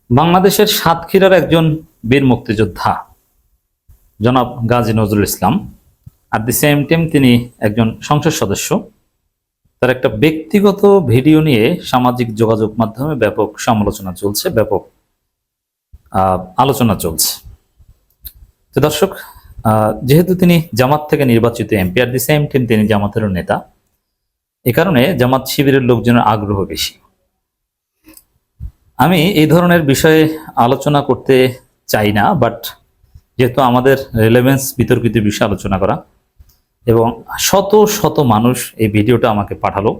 বাংলাদেশের সাতক্ষীরার একজন বীর মুক্তিযোদ্ধা জনাব Gazi Nazrul Islam, at the same time তিনি একজন সংসদ সদস্য। তার একটা ব্যক্তিগত ভিডিও নিয়ে সামাজিক যোগাযোগ মাধ্যমে ব্যাপক সমালোচনা চলছে, ব্যাপক আলোচনা চলছে। তো দর্শক, যেহেতু তিনি জামাত থেকে নির্বাচিত MP, at the same time তিনি জামাতেরও নেতা, এ কারণে জামাত শিবিরের লোকজনের আগ্রহ বেশি। আমি এই ধরনের বিষয়ে আলোচনা করতে চাই না, বাট যেহেতু আমাদের রিলেভেন্স বিতর্কিত বিষয়ে আলোচনা করা, এবং শত শত মানুষ এই ভিডিওটা আমাকে পাঠালো,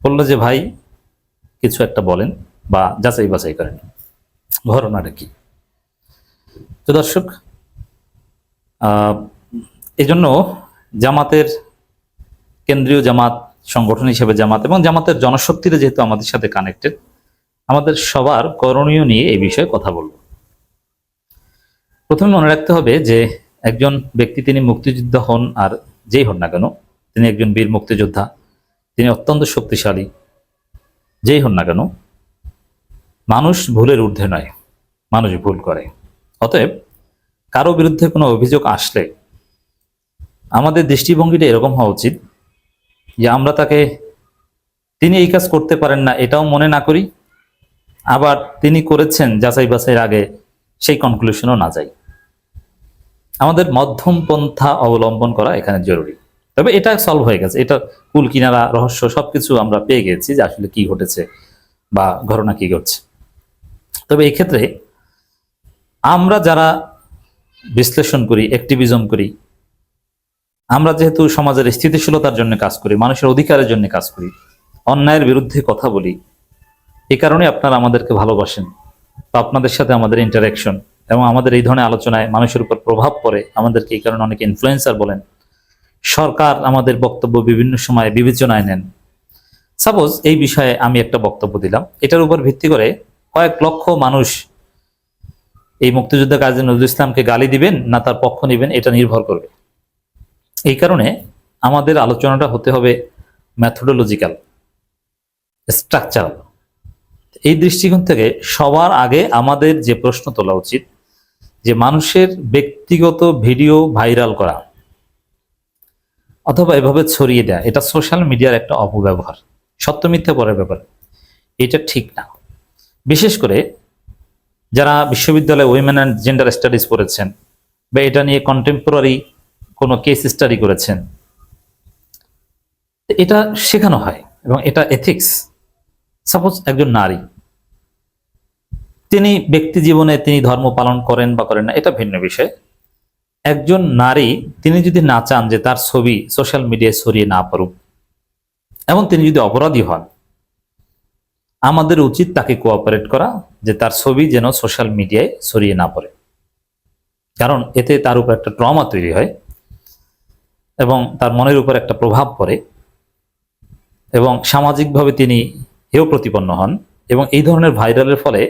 বললো যে ভাই কিছু একটা বলেন বা যাচাই বাছাই করেন, ঘটনাটা কি। তো দর্শক, এই জন্য জামাতের কেন্দ্রীয় জামাত সংগঠন হিসেবে জামাত এবং জামাতের জনশক্তিরা যেহেতু আমাদের সাথে কানেক্টেড, আমাদের সবার করণীয় নিয়ে এই বিষয়ে কথা বলব। প্রথমে মনে রাখতে হবে যে একজন ব্যক্তি, তিনি মুক্তিযোদ্ধা হন আর যেই হন না কেন, তিনি একজন বীর মুক্তিযোদ্ধা, তিনি অত্যন্ত শক্তিশালী, যেই হন না কেন, মানুষ ভুলের ঊর্ধ্বে নয়, মানুষ ভুল করে। অতএব কারো বিরুদ্ধে কোনো অভিযোগ আসলে আমাদের দৃষ্টিভঙ্গিটা এরকম হওয়া উচিত যে আমরা তাকে তিনি এই কাজ করতে পারেন না এটাও মনে না করি, আবার তিনি করেছেন যাচাই বাছাইয়ের আগে সেই কনক্লুশনও না যাই। আমাদের মধ্যম পন্থা অবলম্বন করা এখানে জরুরি। তবে এটা সলভ হয়ে গেছে, এটা কুল কিনারা রহস্য সবকিছু আমরা পেয়ে গেছি যে আসলে কি ঘটেছে বা ঘটনা কি ঘটছে। তবে এই ক্ষেত্রে আমরা যারা বিশ্লেষণ করি, অ্যাক্টিভিজম করি, আমরা যেহেতু সমাজের স্থিতিশীলতার জন্য কাজ করি, মানুষের অধিকারের জন্য কাজ করি, অন্যায়ের বিরুদ্ধে কথা বলি, এই কারণে আপনারা আমাদেরকে ভালোবাসেন বা আপনাদের সাথে আমাদের ইন্টারাকশন এবং আমাদের এই ধরনের আলোচনায় মানুষের উপর প্রভাব পড়ে, আমাদেরকে এই কারণে অনেকে ইনফ্লুয়েন্সার বলেন। সরকার আমাদের বক্তব্য বিভিন্ন সময় বিবেচনায় নেন। সাপোজ এই বিষয়ে আমি একটা বক্তব্য দিলাম, এটার উপর ভিত্তি করে কয়েক লক্ষ মানুষ এই মুক্তিযোদ্ধা কাজী নজরুল ইসলামকে গালি দিবেন না তার পক্ষ নেবেন, এটা নির্ভর করবে। এই কারণে আমাদের আলোচনাটা হতে হবে ম্যাথোডোলজিক্যাল, স্ট্রাকচারাল। এই দৃষ্টিকোণ থেকে সবার আগে আমাদের যে প্রশ্ন তোলা উচিত যে মানুষের ব্যক্তিগত ভিডিও ভাইরাল করা অথবা এভাবে ছড়িয়ে দেয়া, এটা সোশ্যাল মিডিয়ার একটা অপব্যবহার, সত্য মিথ্যা পরের ব্যাপার, এটা ঠিক না। বিশেষ করে যারা বিশ্ববিদ্যালয়ে উইমেন অ্যান্ড জেন্ডার স্টাডিজ পড়েছেন বা এটা নিয়ে কন্টেম্পোরারি কোনো কেস স্টাডি করেছেন, এটা শেখানো হয় এবং এটা এথিক্স। সাপোজ একজন নারী, তিনি ব্যক্তি জীবনে তিনি ধর্ম পালন করেন বা করেন না, এটা ভিন্ন বিষয়। একজন নারী, তিনি যদি না চান যে তার ছবি সোশ্যাল মিডিয়ায় ছড়িয়ে না পড়ুক এবং তিনি যদি অপরাধী হন, আমাদের উচিত তাকে কোঅপারেট করা যে তার ছবি যেন সোশ্যাল মিডিয়ায় ছড়িয়ে না পড়ে, কারণ এতে তার উপর একটা ট্রমা তৈরি হয় এবং তার মনের উপর একটা প্রভাব পড়ে এবং সামাজিকভাবে তিনি হেয় প্রতিপন্ন হন। এবং এই ধরনের ভাইরালের ফলে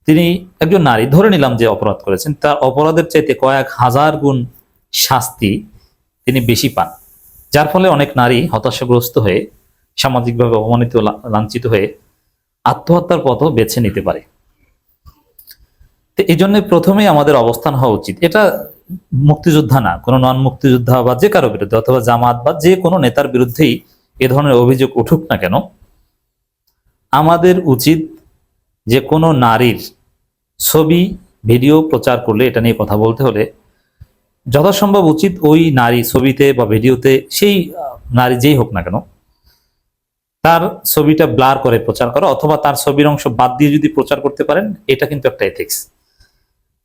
তিনি একজন নারী, ধরে নিলাম যে অপরাধ করেছেন, তার অপরাধের চাইতে কয়েক হাজার গুণ শাস্তি তিনি বেশি পান, যার ফলে অনেক নারী হতাশাগ্রস্ত হয়ে, সামাজিকভাবে অপমানিত, লাঞ্ছিত হয়ে আত্মহত্যার পথও বেছে নিতে পারে। তো এই জন্য প্রথমেই আমাদের অবস্থান হওয়া উচিত, এটা মুক্তিযোদ্ধা না, কোনো নন মুক্তিযোদ্ধা বা যে কারো বিরুদ্ধে অথবা জামাত বা যে কোনো নেতার বিরুদ্ধেই এ ধরনের অভিযোগ উঠুক না কেন, আমাদের উচিত যে কোনো নারীর ছবি ভিডিও প্রচার করলে, এটা নিয়ে কথা বলতে হলে যথাসম্ভব উচিত ওই নারী ছবিতে বা ভিডিওতে, সেই নারী যেই হোক না কেন, তার ছবিটা ব্লার করে প্রচার করা অথবা তার ছবির অংশ বাদ দিয়ে যদি প্রচার করতে পারেন, এটা কিন্তু একটা এথিক্স।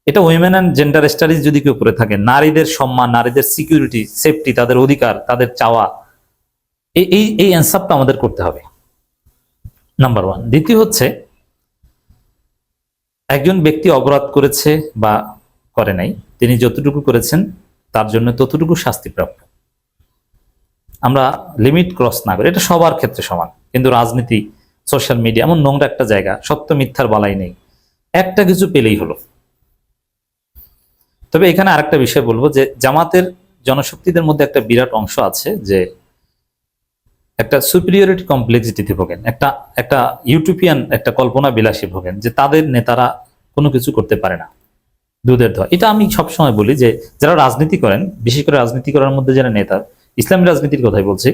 এটা উইমেন অ্যান্ড জেন্ডার স্টাডিজ যদি কেউ করে থাকে, নারীদের সম্মান, নারীদের সিকিউরিটি, সেফটি, তাদের অধিকার, তাদের চাওয়া, এই অ্যান্সারটা আমাদের করতে হবে, নাম্বার ওয়ান। দ্বিতীয় হচ্ছে, একজন ব্যক্তি অপরাধ করেছে বা করে নাই, তিনি যতটুকু করেছেন তার জন্য ততটুকু শাস্তিপ্রাপ্য। আমরা লিমিট ক্রস না করি, এটা সবার ক্ষেত্রে সমান। কিন্তু রাজনীতি, সোশ্যাল মিডিয়া এমন নোংরা একটা জায়গা, সত্য মিথ্যার বালাই নেই, একটা কিছু পেলেই হলো। তবে এখানে আরেকটা বিষয় বলবো যে জামাতের জনশক্তিদের মধ্যে একটা বিরাট অংশ আছে যে একটা সুপিরিয়রিটি কমপ্লেক্সিটিতে ভোগেন, একটা একটা ইউটোপিয়ান একটা কল্পনা বিলাসী ভোগেন যে তাদের নেতারা কোনো কিছু করতে পারে না, দুধের ধোয়া। এটা আমি সবসময় বলি যে যারা রাজনীতি করেন, বিশেষ করে রাজনীতি করার মধ্যে যারা নেতা, ইসলামী রাজনীতির কথাই বলছি,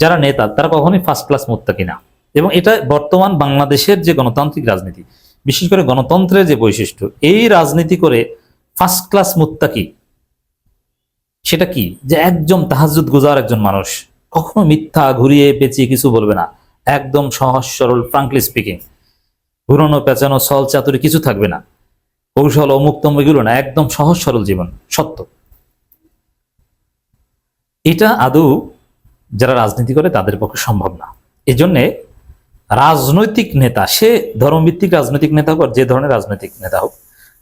যারা নেতা তারা কখনোই ফার্স্ট ক্লাস মুত্তাকি না। এবং এটা বর্তমান বাংলাদেশের যে গণতান্ত্রিক রাজনীতি, বিশেষ করে গণতন্ত্রের যে বৈশিষ্ট্য, এই রাজনীতি করে ফার্স্ট ক্লাস মুত্তাকি সেটা কি, যে একদম তাহাজ্জুদ গুজার একজন মানুষ, কখনো মিথ্যা ঘুরিয়ে পেঁচিয়ে কিছু বলবে না, একদম সহজ সরল, ফ্রাঙ্কলি স্পিকিং, ঘুরানো পেঁচানো ছল চাতুরি কিছু থাকবে না, কৌশল অমুক্তম এগুলো না, একদম সহজ সরল জীবন, সত্য। এটা আদৌ যারা রাজনীতি করে তাদের পক্ষে সম্ভব না। এজন্যে রাজনৈতিক নেতা, সে ধর্মভিত্তিক রাজনৈতিক নেতা হোক আর যে ধরনের রাজনৈতিক নেতা হোক,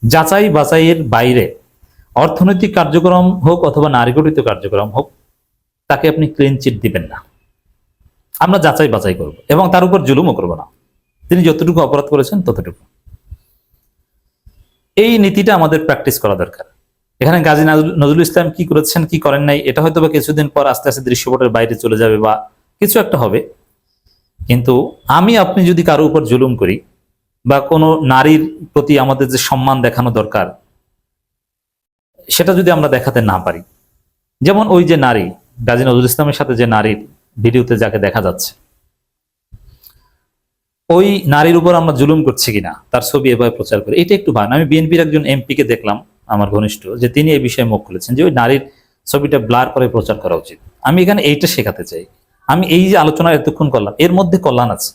যাচাই বাছাইয়ের বাইরে অর্থনৈতিক কার্যক্রম হোক অথবা নারীঘটিত কার্যক্রম হোক, তাকে আপনি ক্লিন চিট দিবেন না। আমরা যাচাই বাছাই করব এবং তার উপর জুলুমও করব না, তিনি যতটুকু অপরাধ করেছেন ততটুকু। এই নীতিটা আমাদের প্র্যাকটিস করা দরকার। এখানে গাজী নজরুল ইসলাম কি করেছেন কি করেন নাই, এটা হয়তো বা কিছুদিন পর আস্তে আস্তে দৃশ্যপটের বাইরে চলে যাবে বা কিছু একটা হবে। কিন্তু আমি আপনি যদি কারো উপর জুলুম করি বা কোনো নারীর প্রতি আমাদের যে সম্মান দেখানো দরকার সেটা যদি আমরা দেখাতে না পারি, যেমন ওই যে নারী, গাজী নজরুল ইসলামের সাথে যে নারীর ভিডিওতে যাকে দেখা যাচ্ছে, ওই নারীর উপর আমরা জুলুম করছি কিনা তার ছবি এভাবে প্রচার করে, এটা একটু ভালো। আমি বিএনপির একজন এমপিকে দেখলাম, আমার ঘনিষ্ঠ, যে তিনি এই বিষয়ে মুখ খুলেছেন যে ওই নারীর ছবিটা ব্লার করে প্রচার করা উচিত। আমি এখানে এইটা শেখাতে চাই। আমি এই যে আলোচনা এতক্ষণ করলাম এর মধ্যে কল্যাণ আছে।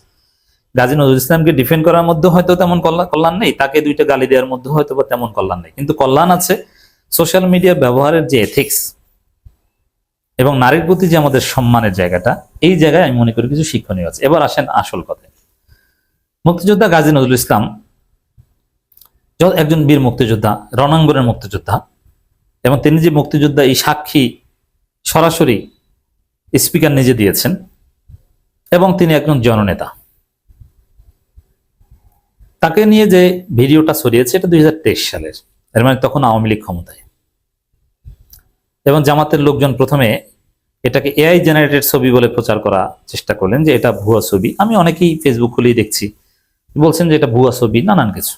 গাজী নজরুল ইসলামকে ডিফেন্ড করার মধ্যে হয়তো তেমন কল্যাণ নেই, তাকে দুইটা গালি দেওয়ার মধ্যে হয়তো বা তেমন কল্যাণ নেই, কিন্তু কল্যাণ আছে সোশ্যাল মিডিয়া ব্যবহারের যে এথিক্স এবং নারীর প্রতি যে আমাদের সম্মানের জায়গাটা, এই জায়গায় আমি মনে করি কিছু শিক্ষণীয় আছে। এবার আসেন আসল কথায়। মুক্তিযোদ্ধা গাজী নজরুল ইসলাম একজন বীর মুক্তিযোদ্ধা, রণাঙ্গনের মুক্তিযোদ্ধা, এবং তিনি যে মুক্তিযোদ্ধা এই সাক্ষী সরাসরি স্পিকার নিজে দিয়েছেন, এবং তিনি একজন জননেতা। তাকে নিয়ে যে ভিডিওটা ছড়িয়েছে এটা 2023 সালের, এর মানে তখন আওয়ামী লীগ ক্ষমতায়, এবং জামাতের লোকজন প্রথমে এটাকে এআই জেনারেটেড ছবি বলে প্রচার করার চেষ্টা করলেন যে এটা ভুয়া ছবি। আমি অনেকেই ফেসবুক খুলেই দেখছি বলছেন যে এটা ভুয়া ছবি, নানান কিছু।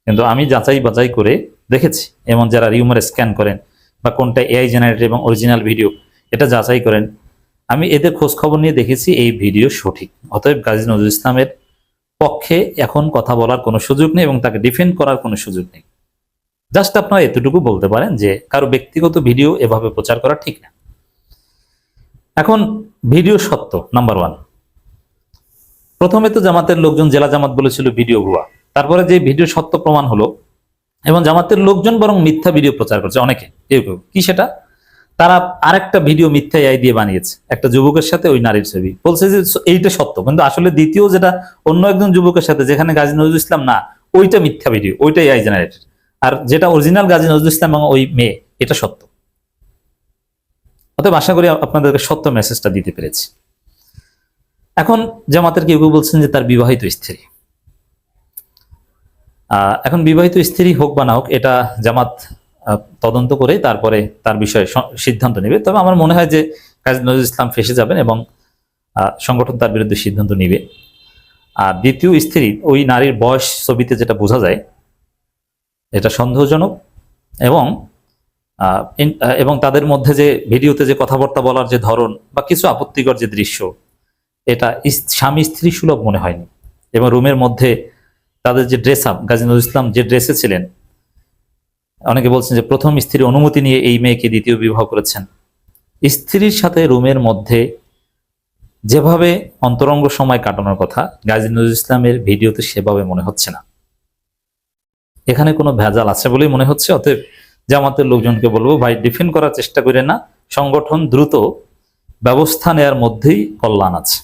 কিন্তু আমি যাচাই বাছাই করে দেখেছি, এবং যারা রিউমার স্ক্যান করেন বা কোনটা এআই জেনারেটেড এবং অরিজিনাল ভিডিও এটা যাচাই করেন, আমি এদের খোঁজ খবর নিয়ে দেখেছি এই ভিডিও সঠিক। অতএব গাজী নজরুল ইসলামের পক্ষে এখন কথা বলার কোনো সুযোগ নেই এবং তাকে ডিফেন্ড করার কোনো সুযোগ নেই। জাস্ট আপনারা এতটুকু বলতে পারেন যে কারো ব্যক্তিগত ভিডিও এভাবে প্রচার করা ঠিক না। এখন ভিডিও সত্য নাম্বার 1। প্রথমে তো জামাতের লোকজন, জেলা জামাত বলেছিল ভিডিও ভুয়া, তারপরে যে ভিডিও সত্য প্রমাণ হলো, এবং জামাতের লোকজন বরং মিথ্যা ভিডিও প্রচার করছে অনেকে। কেউ কেউ কি, সেটা তারা আরেকটা ভিডিও মিথ্যা এআই দিয়ে বানিয়েছে, একটা যুবকের সাথে ওই নারীর ছবি, বলছে যে এইটা সত্য, কিন্তু আসলে দ্বিতীয় যেটা অন্য একজন যুবকের সাথে যেখানে গাজী নজরুল ইসলাম না, ওইটা মিথ্যা ভিডিও, ওইটা এআই জেনারেটেড, আর যেটা অরিজিনাল গাজী নজরুল ইসলাম এবং ওই মেয়ে এটা সত্য। অতএব আশা করি আপনাদেরকে সত্য মেসেজটা দিতে পেরেছি। এখন জামাতের কেউ কেউ বলছেন যে তার বিবাহিত স্ত্রী। এখন বিবাহিত স্ত্রী হোক বা না হোক, এটা জামাত তদন্ত করে তারপরে তার বিষয়ে সিদ্ধান্ত নেবে। তবে আমার মনে হয় যে গাজী নজরুল ইসলাম ফেঁসে যাবেন এবং সংগঠন তার বিরুদ্ধে সিদ্ধান্ত নিবে। আর দ্বিতীয় স্ত্রী, ওই নারীর বয়স ছবিতে যেটা বোঝা যায়, এটা সন্দেহজনক, এবং তাদের মধ্যে যে ভিডিওতে যে কথাবার্তা বলার যে ধরন বা কিছু আপত্তিকর যে দৃশ্য, এটা স্বামী স্ত্রী সুলভ মনে হয়নি। এবং রুমের মধ্যে তাদের যে ড্রেস আপ, গাজী নজরুল ইসলাম যে ড্রেসে ছিলেন, অনেকে বলছেন যে প্রথম স্ত্রীর অনুমতি নিয়ে এই মেয়েকে দ্বিতীয় বিবাহ করেছেন। স্ত্রীর সাথে রুমের মধ্যে যেভাবে অন্তরঙ্গ সময় কাটানোর কথা গাজী নজরুল ইসলামের ভিডিওতে সেভাবে মনে হচ্ছে না। এখানে কোনো ভেজাল আছে বলেই মনে হচ্ছে। অতএব জামাতের লোকজনকে বলবো, ভাই ডিফেন্ড করার চেষ্টা করে না, সংগঠন দ্রুত ব্যবস্থা নেওয়ার মধ্যেই কল্যাণ আছে।